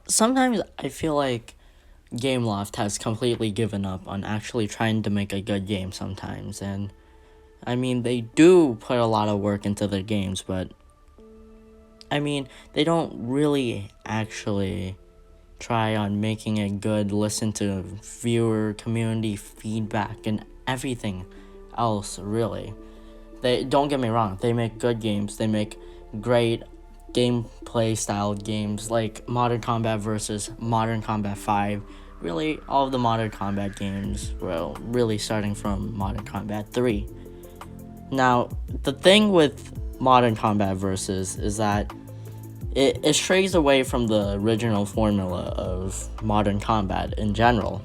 Sometimes I feel like Gameloft has completely given up on actually trying to make a good game sometimes. And I mean, they do put a lot of work into their games, but I mean, they don't really actually try on making it good, listen to viewer community feedback and everything else, really. They don't get me wrong, they make good games, they make great gameplay style games like Modern Combat versus Modern Combat 5. Really, all of the Modern Combat games, well, really starting from Modern Combat 3. Now, the thing with Modern Combat versus is that it strays away from the original formula of Modern Combat in general,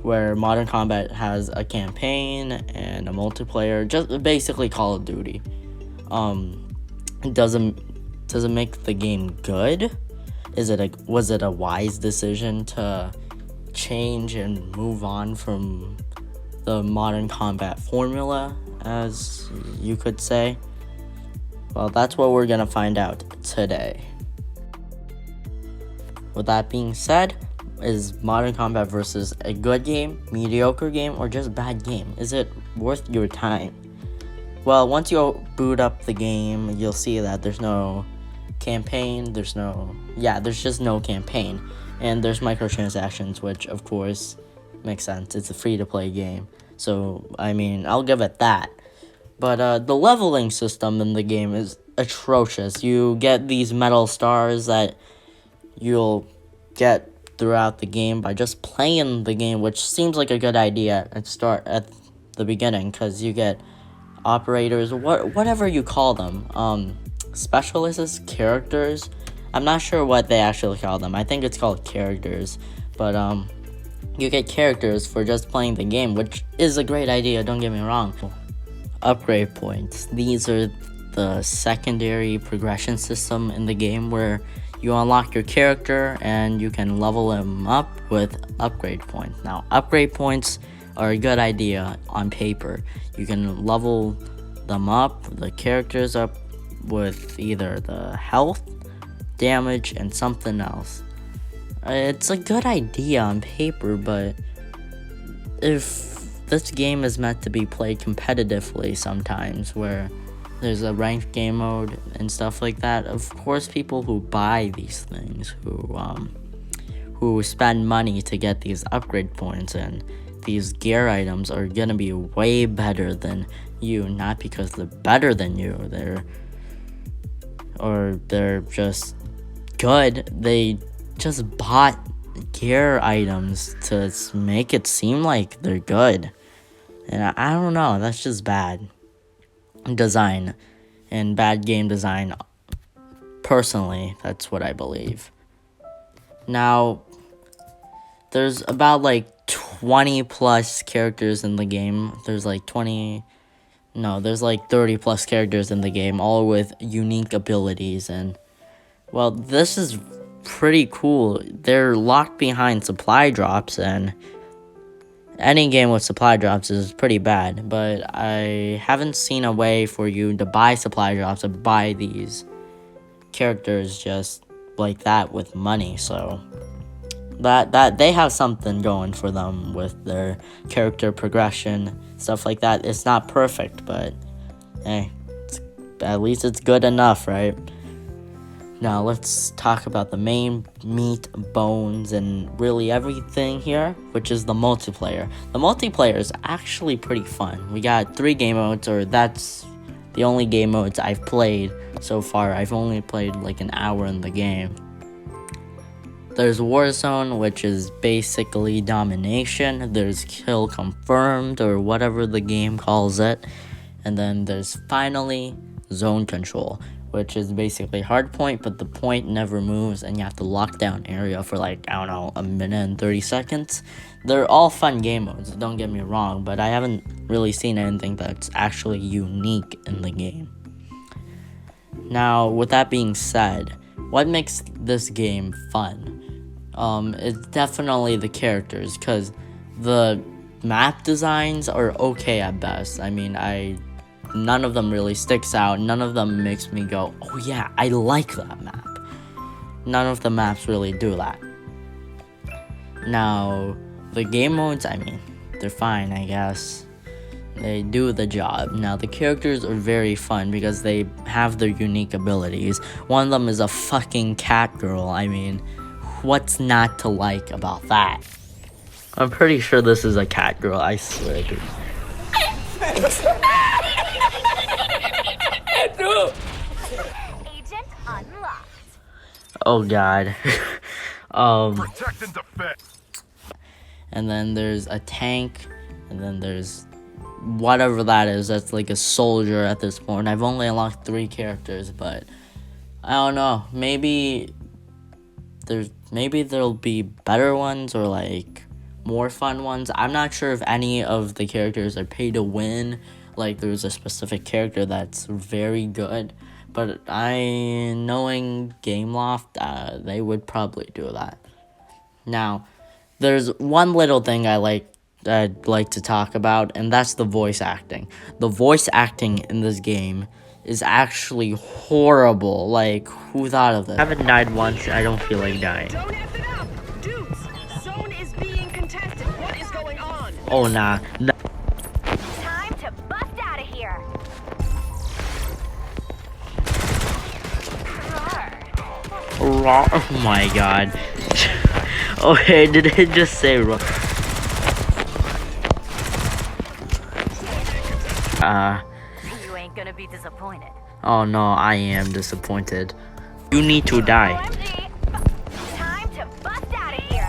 where Modern Combat has a campaign and a multiplayer, just basically Call of Duty. Does it make the game good? Was it a wise decision to change and move on from the Modern Combat formula, as you could say? Well, that's what we're gonna find out today. With that being said, is Modern Combat versus a good game, mediocre game, or just bad game? Is it worth your time? Well, once you boot up the game, you'll see that there's no campaign, there's just no campaign. And there's microtransactions, which of course makes sense. It's a free-to-play game. So, I mean, I'll give it that. But the leveling system in the game is atrocious. You get these metal stars that you'll get throughout the game by just playing the game, which seems like a good idea at the beginning, because you get operators, whatever you call them, specialists, characters. I'm not sure what they actually call them. I think it's called characters, but you get characters for just playing the game, which is a great idea, don't get me wrong. Upgrade points. These are the secondary progression system in the game where you unlock your character and you can level him up with upgrade points. Now, upgrade points are a good idea on paper. You can level them up, the characters up, with either the health, damage, and something else. It's a good idea on paper, but if this game is meant to be played competitively sometimes, where there's a ranked game mode and stuff like that, of course people who buy these things, who spend money to get these upgrade points and these gear items, are gonna be way better than you, not because they're better than you, they're just good. They just bought gear items to make it seem like they're good. And I don't know, that's just bad design and bad game design. Personally, that's what I believe. Now, there's about 20 plus characters in the game. There's 30 plus characters in the game, all with unique abilities. And, well, this is pretty cool. They're locked behind supply drops, and any game with supply drops is pretty bad, but I haven't seen a way for you to buy supply drops or buy these characters just like that with money. So that they have something going for them with their character progression, stuff like that. It's not perfect, but hey, at least it's good enough, right? Now let's talk about the main meat, bones, and really everything here, which is the multiplayer. The multiplayer is actually pretty fun. We got 3 game modes, or that's the only game modes I've played so far. I've only played an hour in the game. There's Warzone, which is basically domination. There's Kill Confirmed, or whatever the game calls it. And then there's finally Zone Control, which is basically hardpoint, but the point never moves, and you have to lock down area for a minute and 30 seconds. They're all fun game modes, don't get me wrong, but I haven't really seen anything that's actually unique in the game. Now, with that being said, what makes this game fun? It's definitely the characters, because the map designs are okay at best. I mean, none of them really sticks out. None of them makes me go, oh yeah, I like that map. none of the maps really do that. Now, the game modes, I mean, they're fine, I guess. They do the job. Now, the characters are very fun because they have their unique abilities. One of them is a fucking cat girl. I mean, what's not to like about that? I'm pretty sure this is a cat girl, I swear, dude. Agent unlocked. Oh god. Protect and defend. And then there's a tank, and then there's whatever that is. That's like a soldier at this point. I've only unlocked 3 characters, but I don't know. Maybe there'll be better ones or like more fun ones. I'm not sure if any of the characters are pay to win. Like there's a specific character that's very good, but knowing Gameloft, they would probably do that. Now, there's one little thing I'd like to talk about, and that's the voice acting. The voice acting in this game is actually horrible. Like, who thought of this? I haven't died once. I don't feel like dying. Don't F it up! Dudes, zone is being contested. What is going on? Oh, nah. Time to bust out of here. Oh my god. Okay, did it just say You ain't gonna be disappointed. oh no, I am disappointed. You need to die. OMG. Time to bust out of here.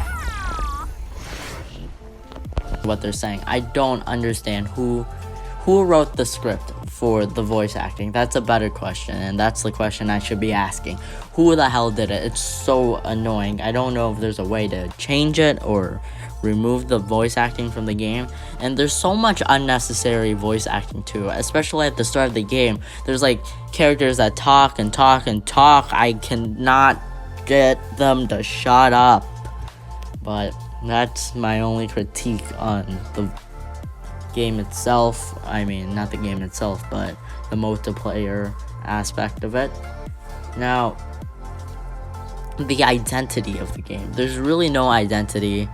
What they're saying. I don't understand who wrote the script for the voice acting. That's a better question, and that's the question I should be asking. Who the hell did it? It's so annoying. I don't know if there's a way to change it or remove the voice acting from the game. And there's so much unnecessary voice acting too, especially at the start of the game. There's like characters that talk and talk and talk. I cannot get them to shut up. But that's my only critique on the game itself. I mean, not the game itself, but the multiplayer aspect of it. Now, the identity of the game. There's really no identity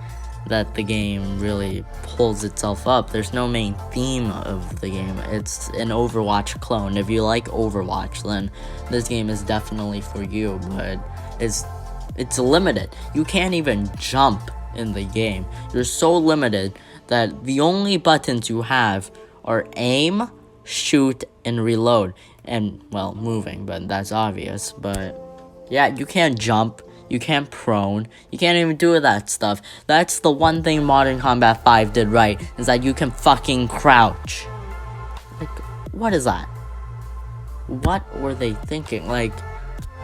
that the game really pulls itself up. There's no main theme of the game. It's an Overwatch clone. If you like Overwatch, then this game is definitely for you, but it's limited. You can't even jump in the game. You're so limited that the only buttons you have are aim, shoot, and reload. And, well, moving, but that's obvious. But, yeah, you can't jump. You can't prone. You can't even do that stuff. That's the one thing Modern Combat 5 did right, is that you can fucking crouch. Like, what is that? What were they thinking? Like,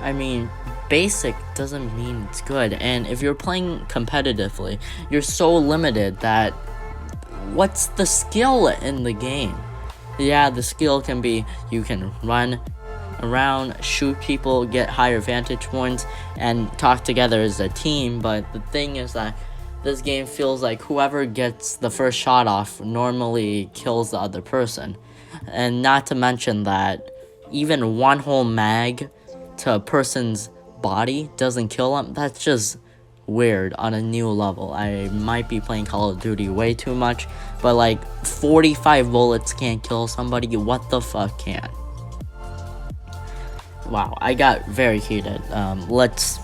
I mean, basic doesn't mean it's good. And if you're playing competitively, you're so limited that what's the skill in the game? Yeah, the skill can be you can run around, shoot people, get higher vantage points, and talk together as a team. But the thing is that this game feels like whoever gets the first shot off normally kills the other person. And not to mention that even one whole mag to a person's body doesn't kill them. That's just weird on a new level. I might be playing Call of Duty way too much, but like 45 bullets can't kill somebody. What the fuck can? Wow, I got very heated. Let's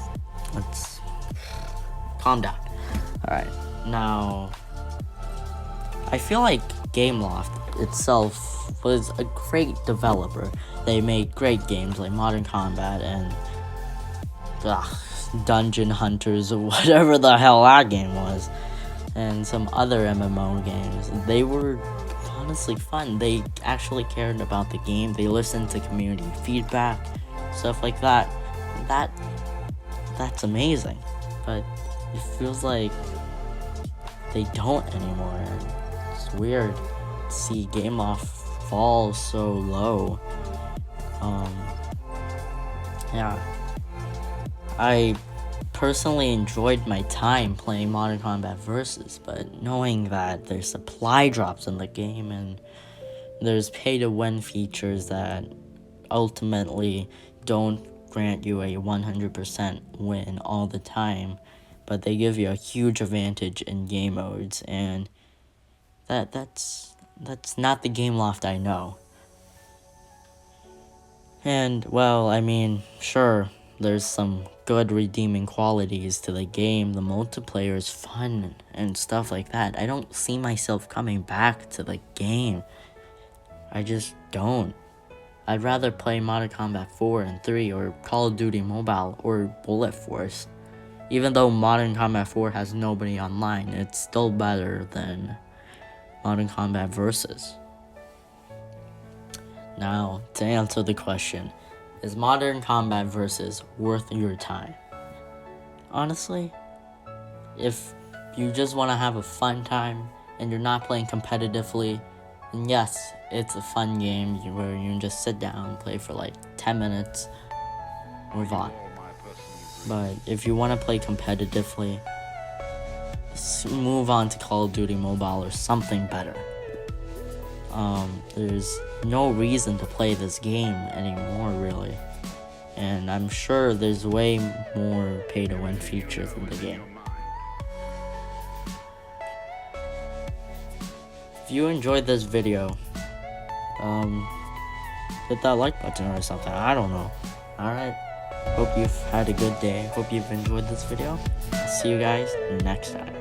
calm down. All right, now I feel like Gameloft itself was a great developer. They made great games like Modern Combat and Dungeon Hunters or whatever the hell that game was, and some other MMO games. They were honestly fun. They actually cared about the game. They listened to community feedback, stuff like that. That's amazing. But it feels like they don't anymore, and it's weird to see Gameloft fall so low. Yeah, I personally enjoyed my time playing Modern Combat Versus, but knowing that there's supply drops in the game and there's pay-to-win features that ultimately don't grant you a 100% win all the time, but they give you a huge advantage in game modes, and that's not the game loft I know. And, well, I mean, sure, there's some good redeeming qualities to the game. The multiplayer is fun and stuff like that. I don't see myself coming back to the game. I just don't. I'd rather play Modern Combat 4 and 3 or Call of Duty Mobile or Bullet Force. Even though Modern Combat 4 has nobody online, it's still better than Modern Combat Versus. Now, to answer the question, is Modern Combat Versus worth your time? Honestly, if you just want to have a fun time and you're not playing competitively, then yes, it's a fun game where you can just sit down, play for like 10 minutes, move on. But if you want to play competitively, move on to Call of Duty Mobile or something better. There's no reason to play this game anymore, really. And I'm sure there's way more pay-to-win features in the game. If you enjoyed this video, hit that like button or something. I don't know. Alright. Hope you've had a good day. Hope you've enjoyed this video. See you guys next time.